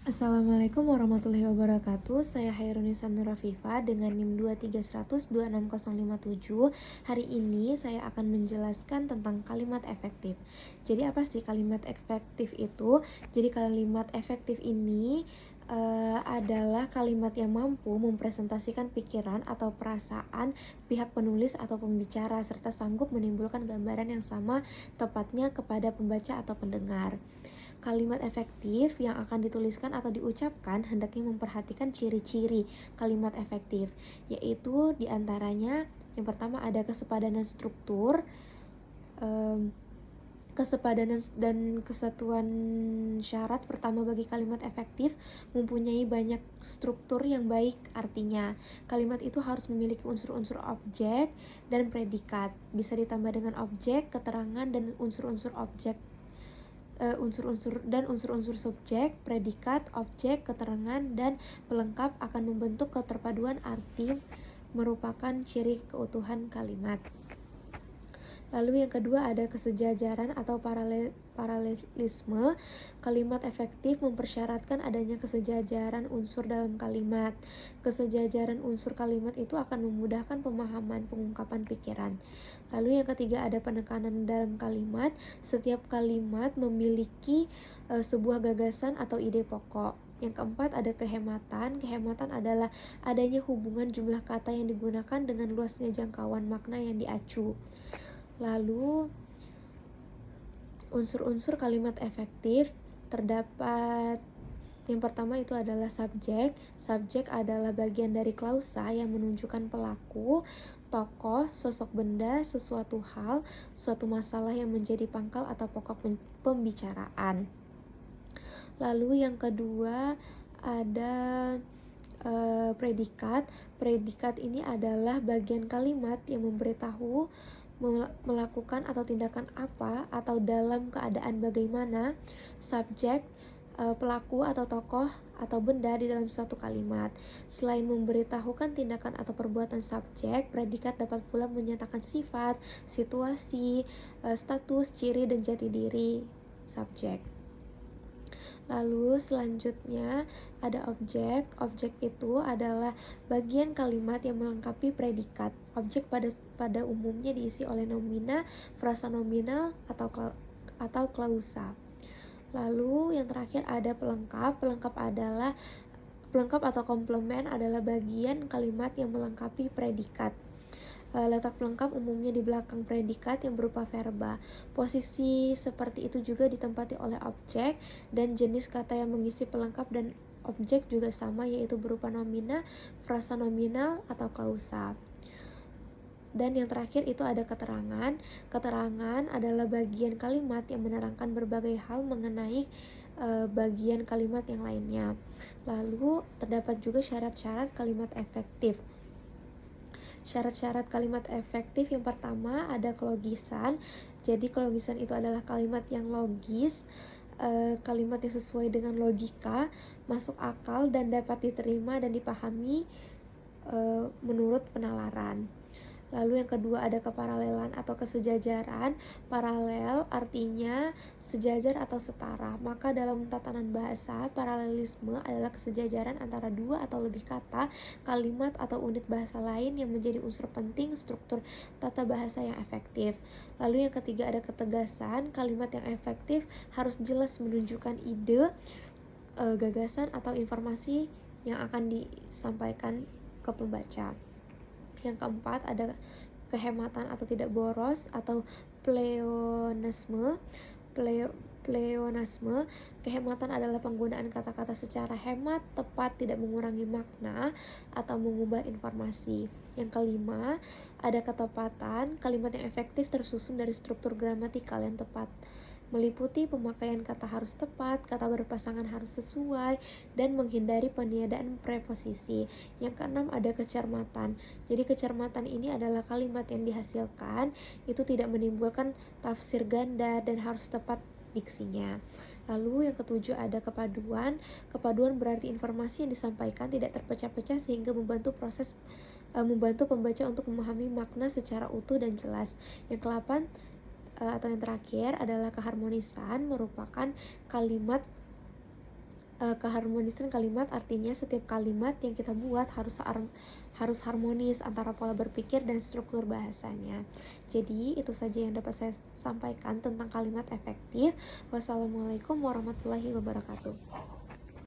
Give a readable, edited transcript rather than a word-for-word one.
Assalamualaikum warahmatullahi wabarakatuh. Saya Hairunisa Nurafifa dengan NIM 231026057. Hari ini saya akan menjelaskan tentang kalimat efektif. Jadi apa sih kalimat efektif itu? Jadi kalimat efektif ini adalah kalimat yang mampu mempresentasikan pikiran atau perasaan pihak penulis atau pembicara serta sanggup menimbulkan gambaran yang sama tepatnya kepada pembaca atau pendengar. Kalimat efektif yang akan dituliskan atau diucapkan hendaknya memperhatikan ciri-ciri kalimat efektif, yaitu diantaranya yang pertama ada kesepadanan struktur, kesepadanan dan kesatuan syarat. Pertama, bagi kalimat efektif mempunyai banyak struktur yang baik, artinya kalimat itu harus memiliki unsur-unsur objek dan predikat, bisa ditambah dengan objek, keterangan, dan unsur-unsur objek unsur-unsur subjek, predikat, objek, keterangan, dan pelengkap akan membentuk keterpaduan arti merupakan ciri keutuhan kalimat. Lalu yang kedua ada kesejajaran atau paralelisme. Kalimat efektif mempersyaratkan adanya kesejajaran unsur dalam kalimat. Kesejajaran unsur kalimat itu akan memudahkan pemahaman pengungkapan pikiran. Lalu yang ketiga ada penekanan dalam kalimat. Setiap kalimat memiliki sebuah gagasan atau ide pokok. Yang keempat ada kehematan. Kehematan adalah adanya hubungan jumlah kata yang digunakan dengan luasnya jangkauan makna yang diacu. Lalu unsur-unsur kalimat efektif terdapat yang pertama itu adalah subjek. Subjek adalah bagian dari klausa yang menunjukkan pelaku, tokoh, sosok benda, sesuatu hal, suatu masalah yang menjadi pangkal atau pokok pembicaraan. Lalu yang kedua ada predikat. Predikat ini adalah bagian kalimat yang memberitahu melakukan atau tindakan apa atau dalam keadaan bagaimana subjek, pelaku atau tokoh atau benda di dalam suatu kalimat. Selain memberitahukan tindakan atau perbuatan subjek, predikat dapat pula menyatakan sifat, situasi, status, ciri, dan jati diri subjek. Lalu selanjutnya ada objek. Objek itu adalah bagian kalimat yang melengkapi predikat. Objek pada umumnya diisi oleh nomina, frasa nominal, atau klausa. Lalu yang terakhir ada pelengkap. Pelengkap atau komplement adalah bagian kalimat yang melengkapi predikat. Letak pelengkap umumnya di belakang predikat yang berupa verba. Posisi seperti itu juga ditempati oleh objek, dan jenis kata yang mengisi pelengkap dan objek juga sama, yaitu berupa nomina, frasa nominal, atau klausa. Dan yang terakhir itu ada keterangan. Keterangan adalah bagian kalimat yang menerangkan berbagai hal mengenai bagian kalimat yang lainnya. Lalu terdapat juga syarat-syarat kalimat efektif. Syarat-syarat kalimat efektif yang pertama ada kelogisan. Jadi kelogisan itu adalah kalimat yang logis, kalimat yang sesuai dengan logika, masuk akal, dan dapat diterima dan dipahami menurut penalaran. Lalu yang kedua ada keparalelan atau kesejajaran. Paralel artinya sejajar atau setara. Maka dalam tatanan bahasa, paralelisme adalah kesejajaran antara dua atau lebih kata, kalimat, atau unit bahasa lain yang menjadi unsur penting struktur tata bahasa yang efektif. Lalu yang ketiga ada ketegasan. Kalimat yang efektif harus jelas menunjukkan ide, gagasan, atau informasi yang akan disampaikan ke pembaca. Yang keempat ada kehematan atau tidak boros atau pleonasme. Pleonasme, kehematan adalah penggunaan kata-kata secara hemat, tepat, tidak mengurangi makna atau mengubah informasi. Yang kelima ada ketepatan. Kalimat yang efektif tersusun dari struktur gramatikal yang tepat, meliputi pemakaian kata harus tepat, kata berpasangan harus sesuai, dan menghindari peniadaan preposisi. Yang keenam ada kecermatan. Jadi kecermatan ini adalah kalimat yang dihasilkan itu tidak menimbulkan tafsir ganda dan harus tepat diksinya. Lalu yang ketujuh ada kepaduan. Kepaduan berarti informasi yang disampaikan tidak terpecah-pecah sehingga membantu pembaca untuk memahami makna secara utuh dan jelas. Yang kedelapan atau yang terakhir adalah keharmonisan, merupakan kalimat Keharmonisan kalimat artinya setiap kalimat yang kita buat harus harmonis antara pola berpikir dan struktur bahasanya. Jadi itu saja yang dapat saya sampaikan tentang kalimat efektif. Wassalamualaikum warahmatullahi wabarakatuh.